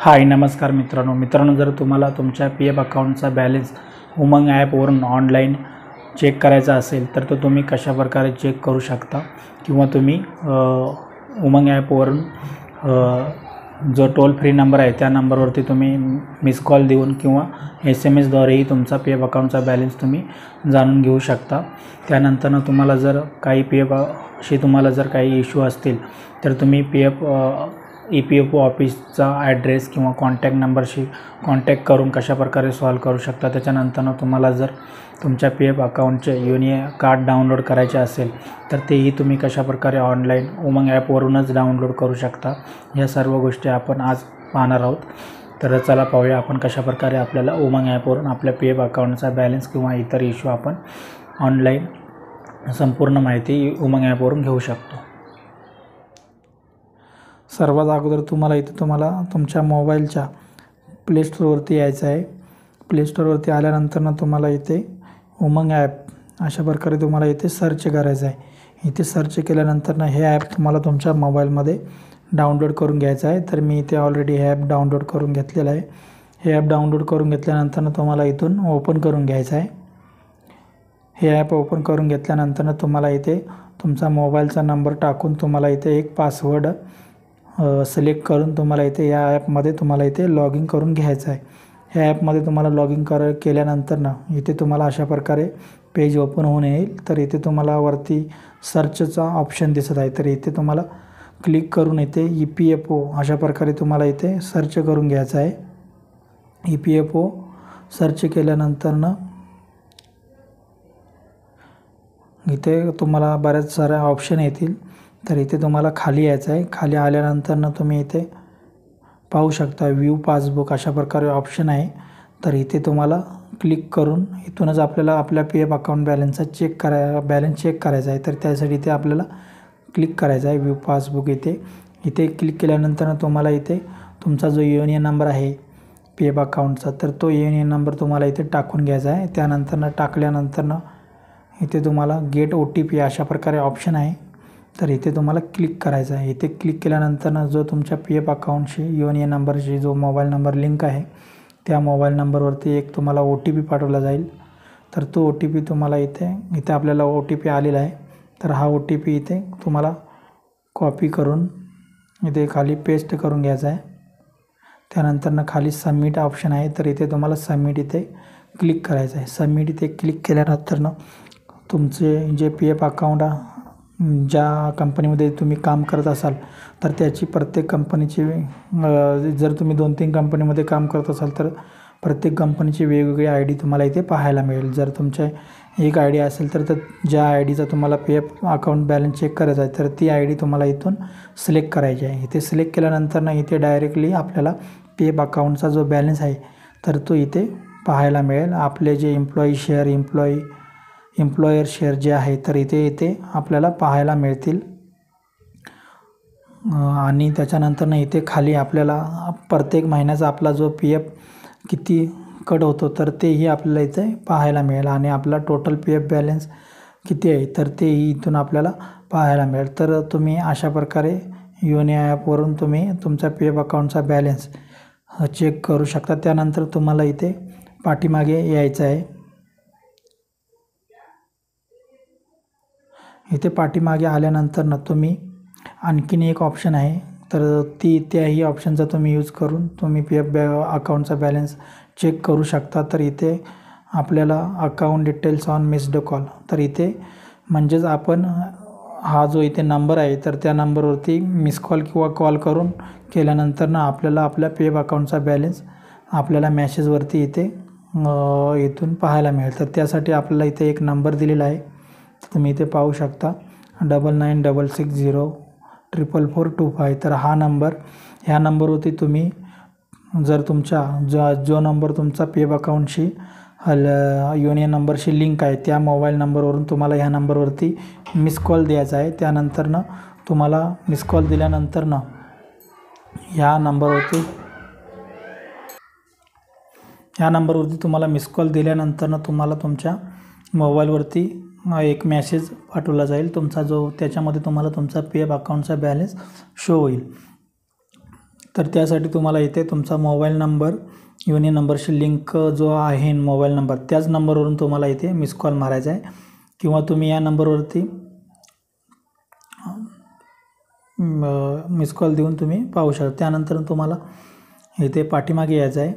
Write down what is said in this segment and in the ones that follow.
हाय नमस्कार मित्रांनो, जर तुम्हाला तुमच्या पी एफ अकाउंटचा बॅलन्स उमंग ॲपवरून ऑनलाईन चेक करायचा असेल तर तो तुम्ही कशाप्रकारे चेक करू शकता किंवा तुम्ही उमंग ॲपवरून जो टोल फ्री नंबर आहे त्या नंबरवरती तुम्ही मिस कॉल देऊन किंवा SMS द्वारेही तुमचा पी एफ अकाउंटचा बॅलन्स तुम्ही जाणून घेऊ शकता। त्यानंतर तुम्हाला जर काही पी एफशी तुम्हाला जर काही इश्यू असतील तर तुम्ही EPFO ऑफिसचा ॲड्रेस किंवा कॉन्टॅक्ट नंबरशी कॉन्टॅक्ट करून कशाप्रकारे सॉल्व करू शकता। त्याच्यानंतर तुम्हाला जर तुमच्या पी एफ अकाउंटचे युनियन कार्ड डाउनलोड करायचे असेल तर तेही तुम्ही कशाप्रकारे ऑनलाईन उमंग ॲपवरूनच डाउनलोड करू शकता। या सर्व गोष्टी आपण आज पाहणार आहोत। तर चला पाहूया आपण कशाप्रकारे आपल्याला उमंग ॲपवरून आपल्या पी एफ अकाउंटचा बॅलन्स किंवा इतर इश्यू आपण ऑनलाईन संपूर्ण माहिती उमंग ॲपवरून घेऊ शकतो। सर्वात अगोदर तुम्हाला तुमच्या मोबाईलच्या प्ले स्टोअरवरती यायचं आहे। प्ले स्टोअरवरती आल्यानंतर तुम्हाला इथे उमंग ॲप अशा प्रकारे तुम्हाला इथे सर्च करायचं आहे। इथे सर्च केल्यानंतर हे ॲप तुम्हाला तुमच्या मोबाईलमध्ये डाउनलोड करून घ्यायचं आहे। तर मी इथे ऑलरेडी हे ॲप डाउनलोड करून घेतलेलं आहे। हे ॲप डाउनलोड करून घेतल्यानंतर तुम्हाला इथून ओपन करून घ्यायचं आहे। हे ॲप ओपन करून घेतल्यानंतर तुम्हाला इथे तुमचा मोबाईलचा नंबर टाकून तुम्हाला इथे एक पासवर्ड सिलेक्ट करून तुम्हाला इथे या ॲपमध्ये तुम्हाला इथे लॉग इन करून घ्यायचं आहे। ह्या ॲपमध्ये तुम्हाला लॉग इन केल्यानंतर इथे तुम्हाला अशा प्रकारे पेज ओपन होऊन येईल। तर इथे तुम्हाला वरती सर्चचा ऑप्शन दिसत आहे। तर इथे तुम्हाला क्लिक करून इथे EPFO अशा प्रकारे तुम्हाला इथे सर्च करून घ्यायचं आहे। EPFO सर्च केल्यानंतर इथे तुम्हाला बऱ्याच साऱ्या ऑप्शन येतील। तर इथे तुम्हाला खाली यायचं आहे। खाली आल्यानंतर तुम्ही इथे पाहू शकता व्ह्यू पासबुक अशा प्रकारे ऑप्शन आहे। तर इथे तुम्हाला क्लिक करून इथूनच आपल्याला आपल्या P F account balance check करायचा आहे। तर त्यासाठी इथे आपल्याला क्लिक करायचं आहे व्ह्यू पासबुक। इथे क्लिक केल्यानंतर तुम्हाला इथे तुमचा जो युनियन नंबर आहे पी एफ अकाउंटचा तर तो युनियन नंबर तुम्हाला इथे टाकून घ्यायचा आहे। त्यानंतर टाकल्यानंतर इथे तुम्हाला गेट OTP अशा प्रकारे ऑप्शन आहे। तर इथे तुम्हाला क्लिक करायचं आहे। इथे क्लिक केल्यानंतर जो तुमच्या पी एफ अकाउंटशी युनियन नंबरशी जो मोबाईल नंबर लिंक आहे त्या मोबाईल नंबरवरती एक तुम्हाला OTP पाठवला जाईल। तर तो OTP तुम्हाला इथे आपल्याला OTP आलेला आहे। तर हा OTP इथे तुम्हाला कॉपी करून इथे खाली पेस्ट करून घ्यायचा आहे। त्यानंतर खाली सबमिट ऑप्शन आहे। तर इथे तुम्हाला सबमिट इथे क्लिक करायचं आहे। सबमिट इथे क्लिक केल्यानंतर तुमचे जे पी एफ अकाउंट ज्या कंपनीमध्ये तुम्ही काम करत असाल तर त्याची प्रत्येक कंपनीची जर तुम्ही 2-3 कंपनीमध्ये काम करत असाल तर प्रत्येक कंपनीची वेगवेगळी ID तुम्हाला इथे पाहायला मिळेल। जर तुमच्या एक ID असेल तर ज्या IDचा तुम्हाला P F account balance check करायचा आहे तर ती ID तुम्हाला इथून सिलेक्ट करायची आहे। इथे सिलेक्ट केल्यानंतर इथे डायरेक्टली आपल्याला पी एफ अकाउंटचा जो बॅलन्स आहे तर तो इथे पाहायला मिळेल। आपले जे एम्प्लॉयर शेअर जे आहे तर इथे आपल्याला पाहायला मिळतील। आणि त्याच्यानंतर इथे खाली आपल्याला प्रत्येक महिन्याचा आपला जो PF किती कट होतो तर तेही आपल्याला इथे पाहायला मिळेल। आणि आपला टोटल PF बॅलन्स किती आहे तर तेही इथून आपल्याला पाहायला मिळेल। तर तुम्ही अशा प्रकारे युनियन ॲपवरून तुम्ही तुमच्या PF अकाउंटचा बॅलन्स चेक करू शकता। त्यानंतर तुम्हाला इथे पाठीमागे यायचं आहे। इथे पाठीमागे आल्यानंतर तुम्ही आणखीन एक ऑप्शन आहे तर त्याही ऑप्शनचा तुम्ही यूज करून तुम्ही PF अकाउंटचा बॅलन्स चेक करू शकता। तर इथे आपल्याला account details on missed call तर इथे म्हणजेच आपण हा जो इथे नंबर आहे तर त्या नंबरवरती मिस कॉल किंवा कॉल करून केल्यानंतर आपल्याला आपल्या PF अकाउंटचा बॅलन्स आपल्याला मॅसेजवरती इथून पाहायला मिळेल। तर त्यासाठी आपल्याला इथे एक नंबर दिलेला आहे तुम्ही इथे पाहू शकता 9966044425। तर ह्या नंबरवरती तुम्ही जर तुमच्या जो नंबर तुमचा PF अकाउंटशी युनियन नंबरशी लिंक आहे त्या मोबाईल नंबरवरून तुम्हाला ह्या नंबरवरती मिस कॉल द्यायचा आहे। त्यानंतर तुम्हाला मिस कॉल दिल्यानंतर ह्या नंबरवरती तुम्हाला मिस कॉल दिल्यानंतर तुम्हाला तुमच्या मोबाईलवरती एक मेसेज पाठवला जाईल तुमचा त्याच्यामध्ये तुम्हाला तुमचा PF अकाउंटचा बॅलन्स शो होईल। तर त्यासाठी तुम्हाला इथे तुमचा मोबाईल नंबर युनियन नंबरशी लिंक जो आहे मोबाईल नंबर त्याच नंबरवरून तुम्हाला इथे मिस कॉल मारायचा आहे किंवा तुम्ही या नंबरवरती मिस कॉल देऊन तुम्ही पाहू शकता। त्यानंतर तुम्हाला इथे पाठीमागे यायचं आहे।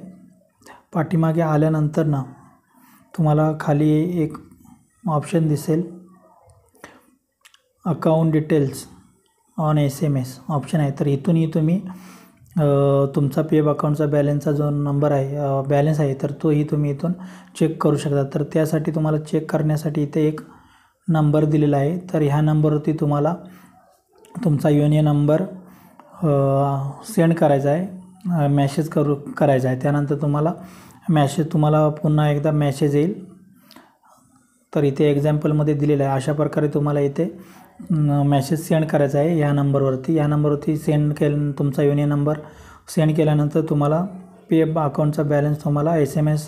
पाठीमागे आल्यानंतर ना तुम्हाला खाली एक ऑप्शन दिसेल account details on SMS option आहे। तर इथूनही तुम्ही तुमचा PF अकाउंटचा बॅलन्सचा जो नंबर आहे बॅलन्स आहे तर तोही तुम्ही इथून चेक करू शकता। तर त्यासाठी तुम्हाला चेक करण्यासाठी इथे एक नंबर दिलेला आहे। तर ह्या नंबरवरती तुम्हाला तुमचा युनियन नंबर सेंड करायचा आहे, मेसेज करायचा आहे। त्यानंतर तुम्हाला पुन्हा एकदा मेसेज येईल। तर इथे एक्झाम्पलमध्ये दिलेलं आहे अशा प्रकारे तुम्हाला इथे मेसेज सेंड करायचा आहे ह्या नंबरवरती सेंड केलं तुमचा युनियन नंबर सेंड केल्यानंतर तुम्हाला PF अकाउंटचा बॅलन्स तुम्हाला SMS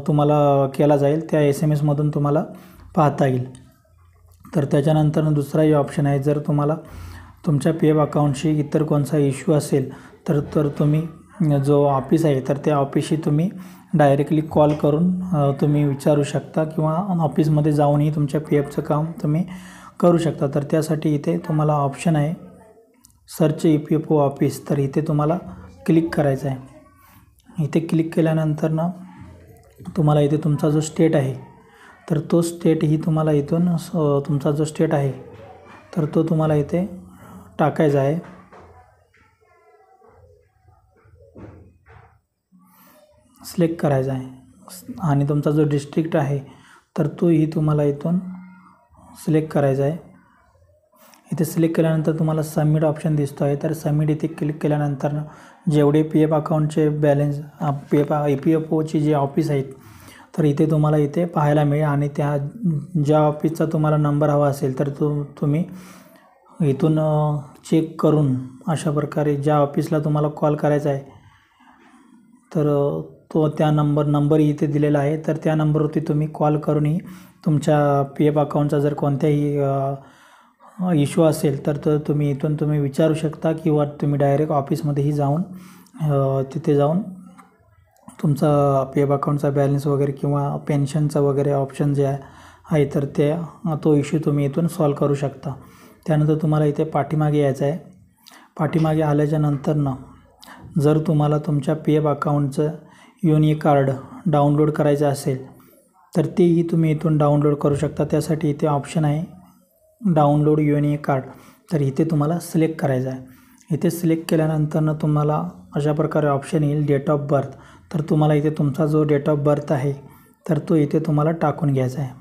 तुम्हाला केला जाईल। त्या SMS मधून तुम्हाला पाहता येईल। तर त्याच्यानंतर दुसराही ऑप्शन आहे, जर तुम्हाला तुमच्या PF अकाउंटशी इतर कोणता इश्यू असेल तर तुम्ही जो ऑफिस आहे तर त्या ऑफिसशी तुम्ही डायरेक्टली कॉल करून तुम्ही विचारू शकता किंवा ऑफिसमध्ये जाऊनही तुमच्या PFचं काम तुम्ही करू शकता। तर त्यासाठी इथे तुम्हाला ऑप्शन आहे सर्च EPFO ऑफिस। तर इथे तुम्हाला क्लिक करायचं आहे। इथे क्लिक केल्यानंतर ना तुम्हाला इथे तुमचा जो स्टेट आहे तर तो स्टेटही तुम्हाला इथून तुमचा जो स्टेट आहे तर तो तुम्हाला इथे टाकायचा आहे। सिलेक्ट करायचा आहे आणि तुमचा जो डिस्ट्रिक्ट आहे तर तोही तुम्हाला इथून सिलेक्ट करायचा आहे। इथे सिलेक्ट केल्यानंतर तुम्हाला सबमिट ऑप्शन दिसतो आहे। तर सबमिट इथे क्लिक केल्यानंतर जेवढे PF अकाउंटचे बॅलन्स EPFOची जे ऑफिस आहेत तर इथे तुम्हाला इथे पाहायला मिळेल आणि त्या ज्या ऑफिसचा तुम्हाला नंबर हवा असेल तर तुम्ही इथून चेक करून अशा प्रकारे ज्या ऑफिसला तुम्हाला कॉल करायचा आहे तर तो त्या नंबर इथे दिलेला आहे। तर त्या नंबरवरती तुम्ही कॉल करूनही तुमच्या PF अकाउंटचा जर कोणत्याही इश्यू असेल तर तुम्ही इथून तुम्ही विचारू शकता किंवा तुम्ही डायरेक्ट ऑफिसमध्येही जाऊन तिथे जाऊन तुमचा PF अकाउंटचा बॅलन्स वगैरे किंवा पेन्शनचा वगैरे ऑप्शन जे आहे तर तो इश्यू तुम्ही इथून सॉल्व करू शकता। त्यानंतर तुम्हाला इथे पाठीमागे यायचं आहे। पाठीमागे आल्याच्या नंतर ना जर तुम्हाला तुमच्या PF अकाउंटचं युनिक कार्ड डाउनलोड करायचं असेल तर तेही तुम्ही इथून डाउनलोड करू शकता। त्यासाठी इथे ऑप्शन आहे डाउनलोड युनिक कार्ड। तर इथे तुम्हाला सिलेक्ट करायचं आहे। इथे सिलेक्ट केल्यानंतर तुम्हाला अशा प्रकारे ऑप्शन येईल डेट ऑफ बर्थ। तर तुम्हाला इथे तुमचा जो डेट ऑफ बर्थ आहे तर तो इथे तुम्हाला टाकून घ्यायचा आहे।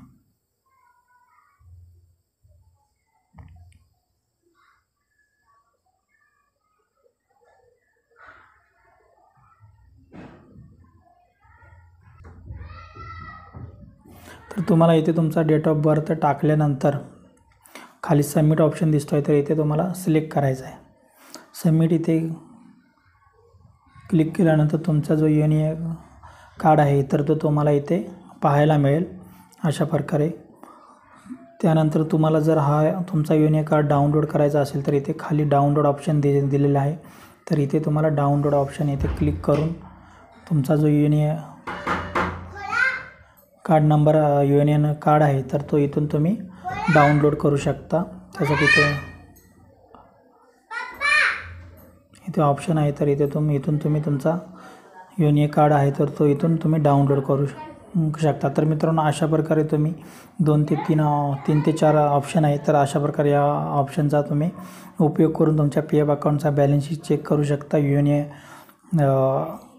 तर तुम्हाला इथे तुमचा डेट ऑफ बर्थ टाकल्यानंतर खाली सबमिट ऑप्शन दिसतो आहे तर इथे तुम्हाला सिलेक्ट करायचं आहे। सबमिट इथे क्लिक केल्यानंतर तुमचा जो युनिक कार्ड आहे तर तो तुम्हाला इथे पाहायला मिळेल अशा प्रकारे। त्यानंतर तुम्हाला जर तुमचा युनिक कार्ड डाउनलोड करायचा असेल तर इथे खाली डाउनलोड ऑप्शन दिलेला आहे। तर इथे तुम्हाला डाउनलोड ऑप्शन इथे क्लिक करून तुमचा जो unique card number union card आहे तर तो इथून तुम्ही डाउनलोड करू शकता। त्यासाठी इथे ऑप्शन आहे तर इथे इथून तुम्ही तुमचा युनिक कार्ड आहे तर तो इथून तुम्ही डाउनलोड करू शकता। तर मित्रांनो अशा प्रकारे तुम्ही 2 ते 3 ते 4 ऑप्शन आहे तर अशा प्रकारे या ऑप्शनचा तुम्ही उपयोग करून तुमच्या PF अकाउंटचा बॅलन्स चेक करू शकता, युनियन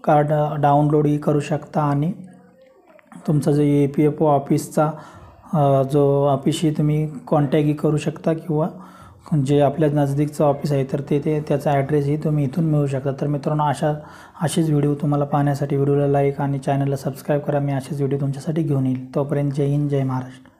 कार्ड डाउनलोडही करू शकता आणि तुमचा जो EPFO ऑफिसचा जो ऑफिसशी तुम्ही कॉन्टॅक्टही करू शकता किंवा जे आपल्या नजदीकचं ऑफिस आहे तर त्याचा ॲड्रेसही तुम्ही इथून मिळू शकता। तर मित्रांनो असेच व्हिडिओ तुम्हाला पाहण्यासाठी व्हिडिओला लाईक आणि चॅनलला सबस्क्राईब करा। मी असेच व्हिडिओ तुमच्यासाठी घेऊन येईल। तोपर्यंत जय हिंद, जय महाराष्ट्र।